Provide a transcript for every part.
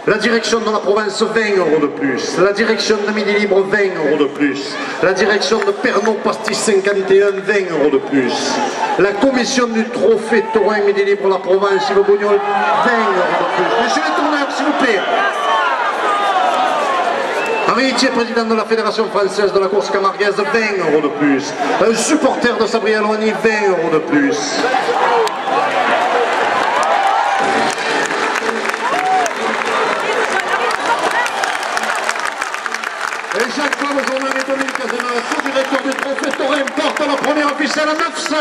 La direction de la province, 20 € de plus. La direction de Midi Libre, 20 € de plus. La direction de Pernod Pastis 51, 20 € de plus. La commission du trophée taurin Midi Libre, la province, Yves Bougnol, 20 € de plus. Monsieur le tourneur, s'il vous plaît. Henri Itier, président de la Fédération française de la course camarguaise, 20 € de plus. Un supporter de Sabriel-Loigny, 20 € de plus. Et Jacques-Claude Jourdain et Dominique Azema, co-directeur du trophée taurin, porte la première ficelle à 900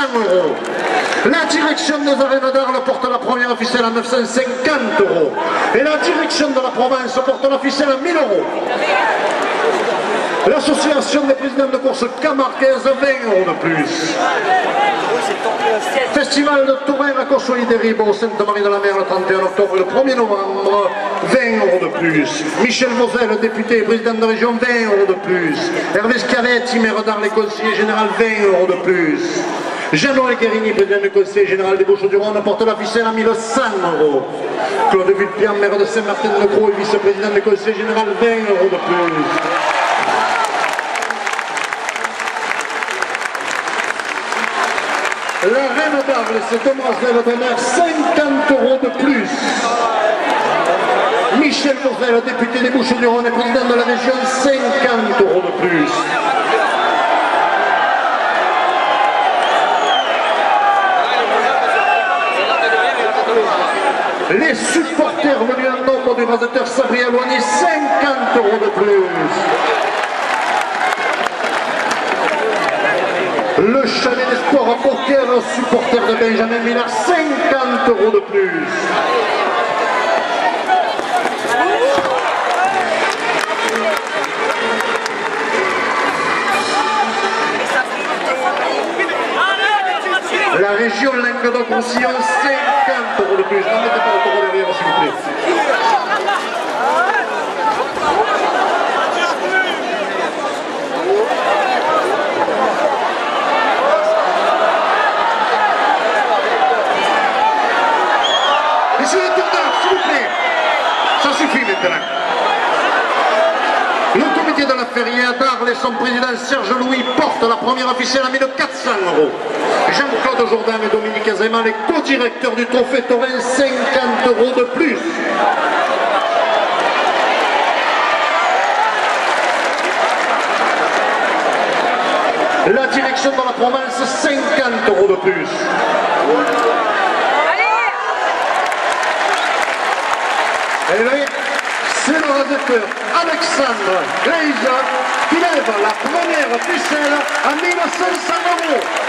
€. La direction des arènes d'Arles porte la première ficelle à 950 €. Et la direction de la province porte la ficelle à 1000 €. L'association des présidents de course camarguaise, 20 € de plus. Festival de Tourin à Cochoy des Ribos, Sainte-Marie-de-la-Mer, le 31 octobre et le 1er novembre, 20 € de plus. Michel Vauzel, député et président de région, 20 € de plus. Hervé Scavetti, maire d'Arles, conseiller général, 20 € de plus. Jean-Noël Guérini, président du conseil général des Bouches-du-Rhône, porte la ficelle à 1100 €. Claude Vulpian, maire de Saint-Martin-de-Croix et vice-président du conseil général, 20 € de plus. La reine d'Arles, c'est demoiselle d'honneur, 50 € de plus. Michel Vauzel, député des Bouches-du-Rhône et président de la région, 50 € de plus. Les supporters venus en nombre du rasateur Sabriel-Loigny, 50 € de plus. Le chalet des sports à Beaucaire, supporter de Benjamin Miller, 50 € de plus. La région Languedoc-Roussillon, 50 € de plus. N'en mettez pas le taureau derrière, s'il vous plaît. Monsieur le tourneur, s'il vous plaît. Ça suffit maintenant. Le comité de la Ferrière d'Arles et son président Serge Louis portent la première officielle à 1400 €. Jean-Claude Jourdain et Dominique Azema, les co-directeurs du trophée taurin, 50 € de plus. La direction de la province, 50 € de plus. Et oui, c'est le rasateur Alexandre Gleisa qui lève la première ficelle à 1500 €.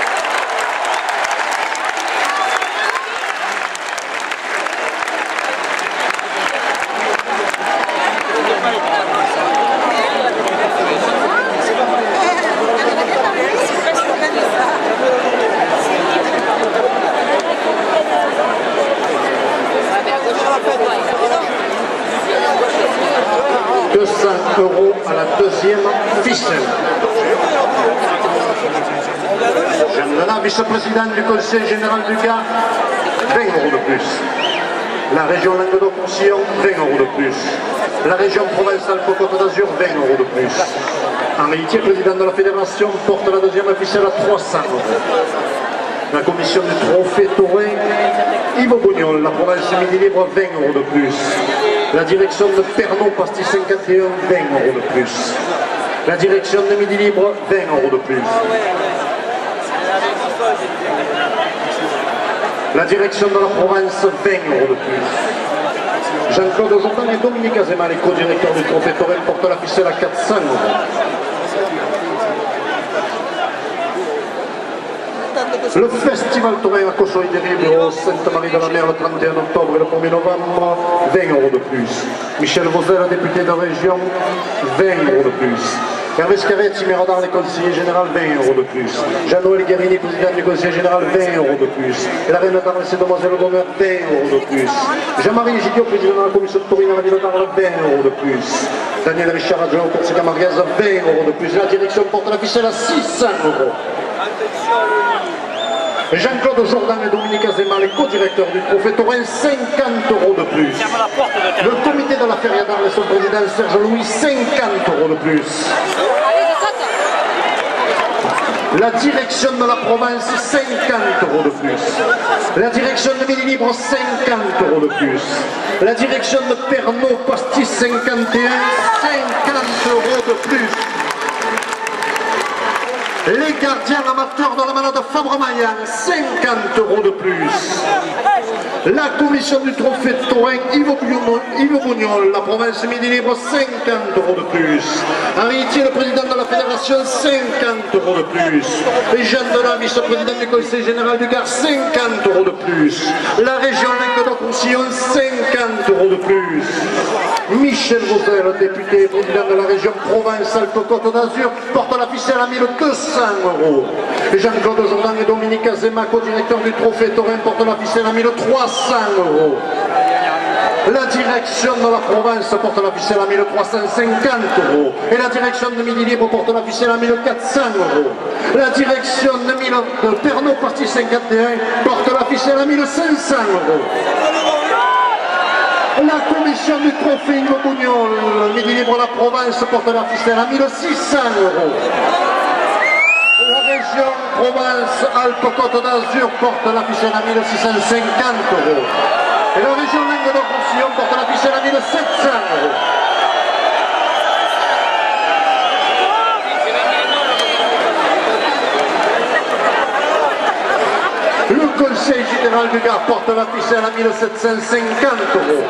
€200 à la deuxième ficelle. Jean Lana, vice-président du conseil général du Gard, 20 € de plus. La région Languedoc-Roussillon, 20 € de plus. La région Provence-Alpes-Côte d'Azur, 20 € de plus. Henri Itier, président de la fédération, porte la deuxième ficelle à 300 €. La commission du trophée taurin, Yves Bougnol, la province Midi Libre, 20 € de plus. La direction de Pernod Pastis 51, 20 € de plus. La direction de Midi Libre, 20 € de plus. La direction de la province, 20 € de plus. Jean-Claude Jourdain et Dominique Azema, les co-directeurs du trophée taurin, portent la ficelle à 400 €. Le festival taurin à Cochoy des Ribos, Sainte-Marie-de-la-Mer, le 31 octobre et le 1er novembre, 20 € de plus. Michel Vauzel, député de région, 20 € de plus. Hervé Scavetti, maire d'Arles et conseiller général, 20 € de plus. Jean-Noël Guérini, président du conseil général, 20 € de plus. Et la reine d'Arles et demoiselle d'honneur, 20 € de plus. Jean-Marie Gidiot, président de la commission de taurine à la ville d'Arles, 20 € de plus. Daniel Richard, adjoint au course camarguaise, 20 € de plus. La direction porte la ficelle à 600 €. Jean-Claude Jourdain et Dominique Azema, les co-directeurs du trophée taurin, 50 € de plus. Le comité de la Ferrière vice-président Serge Louis, 50 € de plus. La direction de la province, 50 € de plus. La direction de Midi Libre, 50 € de plus. La direction de Pernod Pastis 51, 50 € de plus. Les gardiens amateurs de la manade Fabre-Maillan, 50 € de plus. La commission du trophée de Taurin, Yves Bougnol, la province Midi Libre, 50 € de plus. Henri Thier, le président de la fédération, 50 € de plus. Et Jean Delat, vice-président du conseil général du Gard, 50 € de plus. La région Languedoc-Roussillon, 50 € de plus. Michel Vauzel, député et président de la région Provence-Alpes-Côte d'Azur, porte la ficelle à 1200 €. Et Jean-Claude Jourdan et Dominique Azema, co-directeur du trophée Taurin, porte la ficelle à 1300 €. La direction de la province porte la ficelle à 1350 €. Et la direction de Midi Libre porte la ficelle à 1400 €. La direction de Pernod Pastis 51 porte la ficelle à 1500 €. La commission du trophée Yves Bougnol, Midi Libre la province porte la ficelle à 1600 €. La région Provence-Alpes-Côte d'Azur porte la ficelle à 1650 €. Et la région Languedoc-Roussillon porte la ficelle à 1700 €. Le conseil général du Gard porte la ficelle à 1750 €.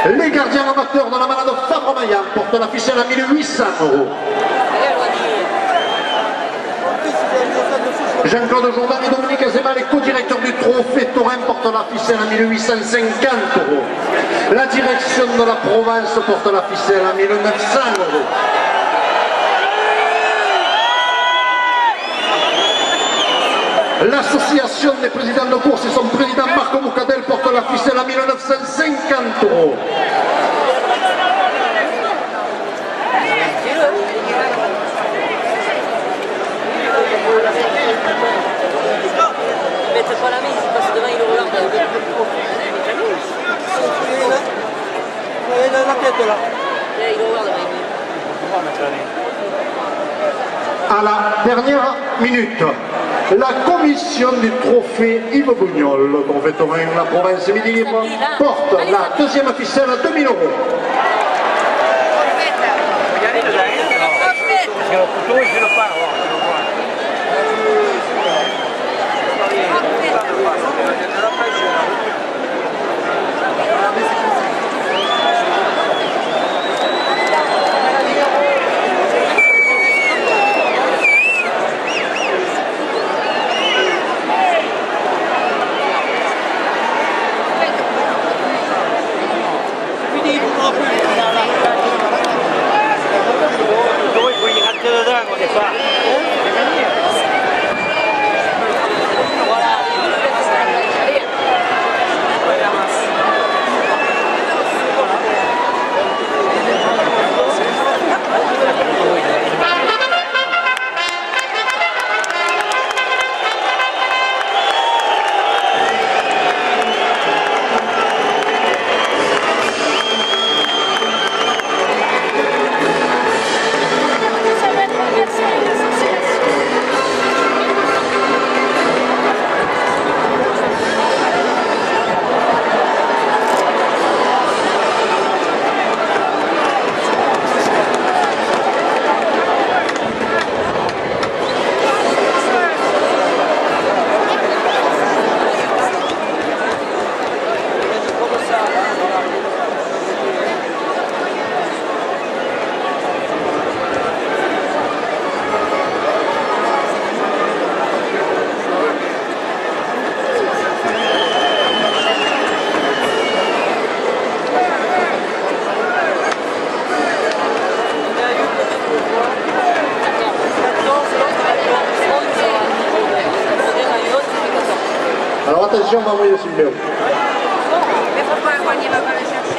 Les gardiens amateurs de la manade Fabre-Maillan portent la ficelle à 1800 €. Jean-Claude Jourdan et Dominique Azema, les co-directeurs du trophée Taurin, portent la ficelle à 1850 €. La direction de la province porte la ficelle à 1900 €. L'association des présidents de course et son président Marc Moucadel porte la ficelle à 1950 €. Mettez pas la main, il passe devant, il le regarde. Il a la tête là. Il le regarde. À la dernière minute, la commission du trophée Yves Bougnol, le trophée Taurin, la province Midi Libre, porte la deuxième ficelle à 2000 €. Alors attention, on va envoyer le vidéo. Mais pourquoi il va pas le chercher?